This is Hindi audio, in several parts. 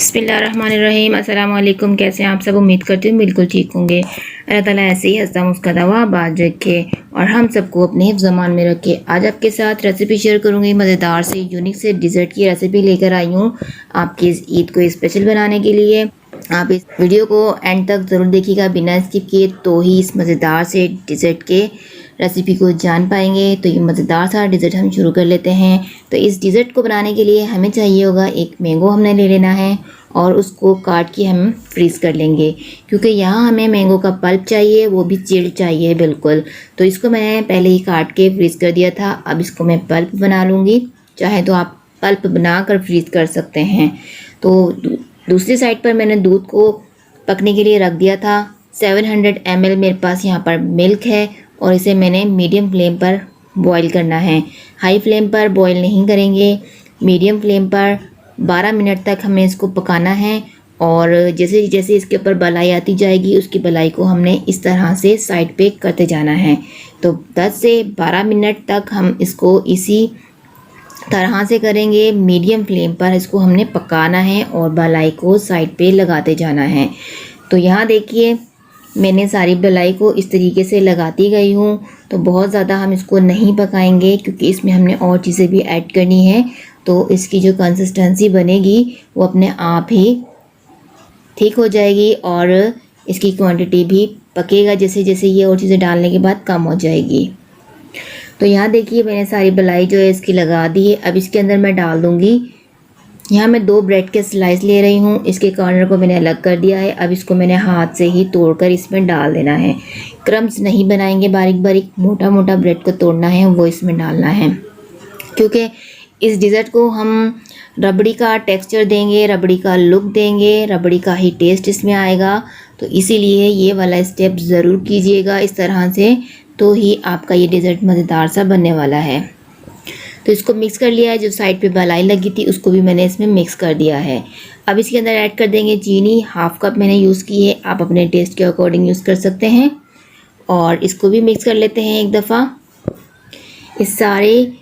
बिस्मिल्लाहिर्रहमानिर्रहीम। अस्सलाम वालेकुम। कैसे हैं आप सब? उम्मीद करती हूँ बिल्कुल ठीक होंगे। अल्लाह ताला ऐसे ही हंसता मुस्कुराता बाज रखे और हम सबको अपने हिफ्ज़ ज़मान में रखे। आज आपके साथ रेसिपी शेयर करूँगी, मज़ेदार से यूनिक से डिज़र्ट की रेसिपी लेकर आई हूँ आपकी इस ईद को स्पेशल बनाने के लिए। आप इस वीडियो को एंड तक ज़रूर देखिएगा बिना स्किप किए, तो ही इस मज़ेदार से डिज़र्ट के रेसिपी को जान पाएंगे। तो ये मज़ेदार सा डिज़र्ट हम शुरू कर लेते हैं। तो इस डिज़र्ट को बनाने के लिए हमें चाहिए होगा एक मैंगो हमने ले लेना है और उसको काट के हम फ्रीज़ कर लेंगे, क्योंकि यहाँ हमें मैंगो का पल्प चाहिए, वो भी चिल्ड चाहिए बिल्कुल। तो इसको मैंने पहले ही काट के फ्रीज़ कर दिया था। अब इसको मैं पल्प बना लूँगी। चाहे तो आप पल्प बना कर फ्रीज़ कर सकते हैं। तो दूसरी साइड पर मैंने दूध को पकने के लिए रख दिया था। 700 ml मेरे पास यहाँ पर मिल्क है और इसे मैंने मीडियम फ्लेम पर बॉईल करना है। हाई फ्लेम पर बॉईल नहीं करेंगे, मीडियम फ्लेम पर 12 मिनट तक हमें इसको पकाना है। और जैसे जैसे इसके ऊपर बलाई आती जाएगी, उसकी बलाई को हमने इस तरह से साइड पे करते जाना है। तो 10 से 12 मिनट तक हम इसको इसी तरह से करेंगे। मीडियम फ्लेम पर इसको हमने पकाना है और बलाई को साइड पे लगाते जाना है। तो यहाँ देखिए मैंने सारी बलाई को इस तरीके से लगाती गई हूँ। तो बहुत ज़्यादा हम इसको नहीं पकाएंगे, क्योंकि इसमें हमने और चीज़ें भी ऐड करनी है। तो इसकी जो कंसिस्टेंसी बनेगी वो अपने आप ही ठीक हो जाएगी और इसकी क्वांटिटी भी पकेगा जैसे जैसे ये और चीज़ें डालने के बाद कम हो जाएगी। तो यहाँ देखिए मैंने सारी बलाई जो है इसकी लगा दी है। अब इसके अंदर मैं डाल दूँगी, यहाँ मैं 2 ब्रेड के स्लाइस ले रही हूँ। इसके कॉर्नर को मैंने अलग कर दिया है। अब इसको मैंने हाथ से ही तोड़कर इसमें डाल देना है। क्रम्स नहीं बनाएंगे, बारीक बारीक मोटा मोटा ब्रेड को तोड़ना है, वो इसमें डालना है, क्योंकि इस डिज़र्ट को हम रबड़ी का टेक्सचर देंगे, रबड़ी का लुक देंगे, रबड़ी का ही टेस्ट इसमें आएगा। तो इसीलिए ये वाला स्टेप ज़रूर कीजिएगा इस तरह से, तो ही आपका ये डिज़र्ट मज़ेदार सा बनने वाला है। तो इसको मिक्स कर लिया है। जो साइड पे बलाई लगी थी उसको भी मैंने इसमें मिक्स कर दिया है। अब इसके अंदर ऐड कर देंगे चीनी। हाफ कप मैंने यूज़ की है, आप अपने टेस्ट के अकॉर्डिंग यूज़ कर सकते हैं। और इसको भी मिक्स कर लेते हैं एक दफ़ा। इस सारे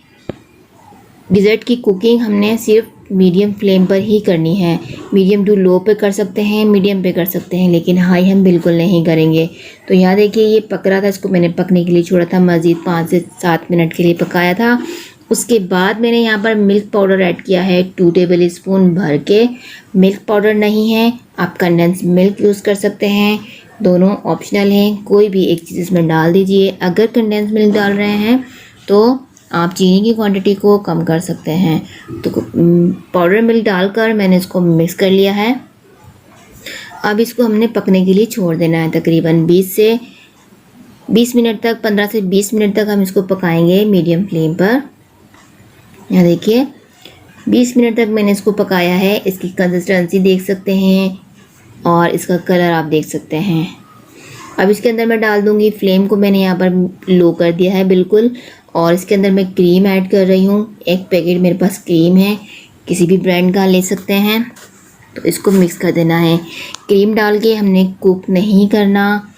डिज़र्ट की कुकिंग हमने सिर्फ मीडियम फ्लेम पर ही करनी है। मीडियम टू लो पे कर सकते हैं, मीडियम पे कर सकते हैं, लेकिन हाई हम बिल्कुल नहीं करेंगे। तो यहाँ देखिए ये पक रहा था, इसको मैंने पकने के लिए छोड़ा था, मज़ीद 5 से 7 मिनट के लिए पकाया था। उसके बाद मैंने यहाँ पर मिल्क पाउडर ऐड किया है 2 टेबल स्पून भर के। मिल्क पाउडर नहीं है, आप कंडेंस मिल्क यूज़ कर सकते हैं, दोनों ऑप्शनल हैं। कोई भी एक चीज़ इसमें डाल दीजिए। अगर कंडेंस मिल्क डाल रहे हैं तो आप चीनी की क्वांटिटी को कम कर सकते हैं। तो पाउडर मिल्क डालकर मैंने इसको मिक्स कर लिया है। अब इसको हमने पकने के लिए छोड़ देना है। तकरीबन 20 मिनट तक, 15 से 20 मिनट तक हम इसको पकाएंगे मीडियम फ्लेम पर। यहाँ देखिए 20 मिनट तक मैंने इसको पकाया है। इसकी कंसिस्टेंसी देख सकते हैं और इसका कलर आप देख सकते हैं। अब इसके अंदर मैं डाल दूँगी, फ्लेम को मैंने यहाँ पर लो कर दिया है बिल्कुल। और इसके अंदर मैं क्रीम ऐड कर रही हूँ। एक पैकेट मेरे पास क्रीम है, किसी भी ब्रांड का ले सकते हैं। तो इसको मिक्स कर देना है। क्रीम डाल के हमने कुक नहीं करना,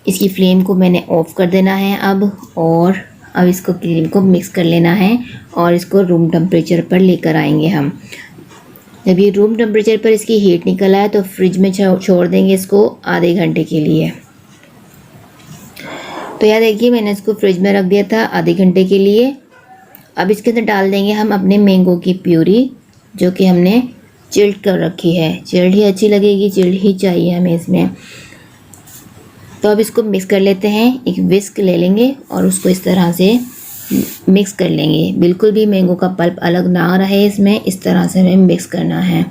इसकी फ्लेम को मैंने ऑफ़ कर देना है अब इसको क्रीम को मिक्स कर लेना है और इसको रूम टेम्परेचर पर लेकर आएंगे हम। जब ये रूम टेम्परेचर पर इसकी हीट निकल आए तो फ्रिज में छोड़ देंगे इसको आधे घंटे के लिए। तो यहाँ देखिए मैंने इसको फ्रिज में रख दिया था आधे घंटे के लिए। अब इसके अंदर डाल देंगे हम अपने मैंगो की प्यूरी, जो कि हमने चिल्ड कर रखी है। चिल्ड ही अच्छी लगेगी, चिल्ड ही चाहिए हमें इसमें। तो अब इसको मिक्स कर लेते हैं। एक विस्क ले लेंगे और उसको इस तरह से मिक्स कर लेंगे। बिल्कुल भी मैंगो का पल्प अलग ना रहे इसमें, इस तरह से हमें मिक्स करना है।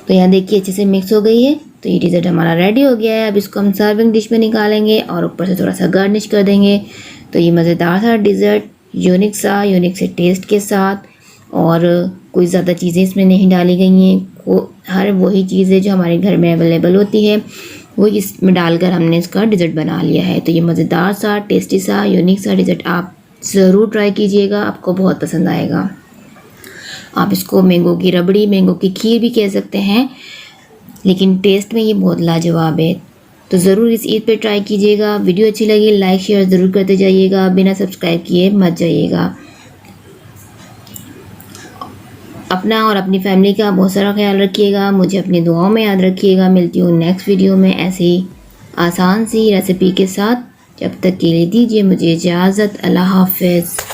तो यहाँ देखिए अच्छे से मिक्स हो गई है। तो ये डिज़र्ट हमारा रेडी हो गया है। अब इसको हम सर्विंग डिश में निकालेंगे और ऊपर से थोड़ा सा गार्निश कर देंगे। तो ये मज़ेदार सा डिज़र्ट यूनिक से टेस्ट के साथ, और कोई ज़्यादा चीज़ें इसमें नहीं डाली गई हैं। हर वही चीज़ें जो हमारे घर में अवेलेबल होती है वो इसमें डालकर हमने इसका डिज़र्ट बना लिया है। तो ये मज़ेदार सा, टेस्टी सा, यूनिक सा डिज़र्ट आप ज़रूर ट्राई कीजिएगा, आपको बहुत पसंद आएगा। आप इसको मैंगो की रबड़ी, मैंगो की खीर भी कह सकते हैं, लेकिन टेस्ट में ये बहुत लाजवाब है। तो ज़रूर इस ईद पे ट्राई कीजिएगा। वीडियो अच्छी लगी लाइक शेयर ज़रूर करते जाइएगा, बिना सब्सक्राइब किए मत जाइएगा। अपना और अपनी फैमिली का बहुत सारा ख्याल रखिएगा। मुझे अपनी दुआओं में याद रखिएगा। मिलती हूँ नेक्स्ट वीडियो में ऐसे ही आसान सी रेसिपी के साथ। जब तक के लिए दीजिए मुझे इजाज़त। अल्लाह हाफ़िज़।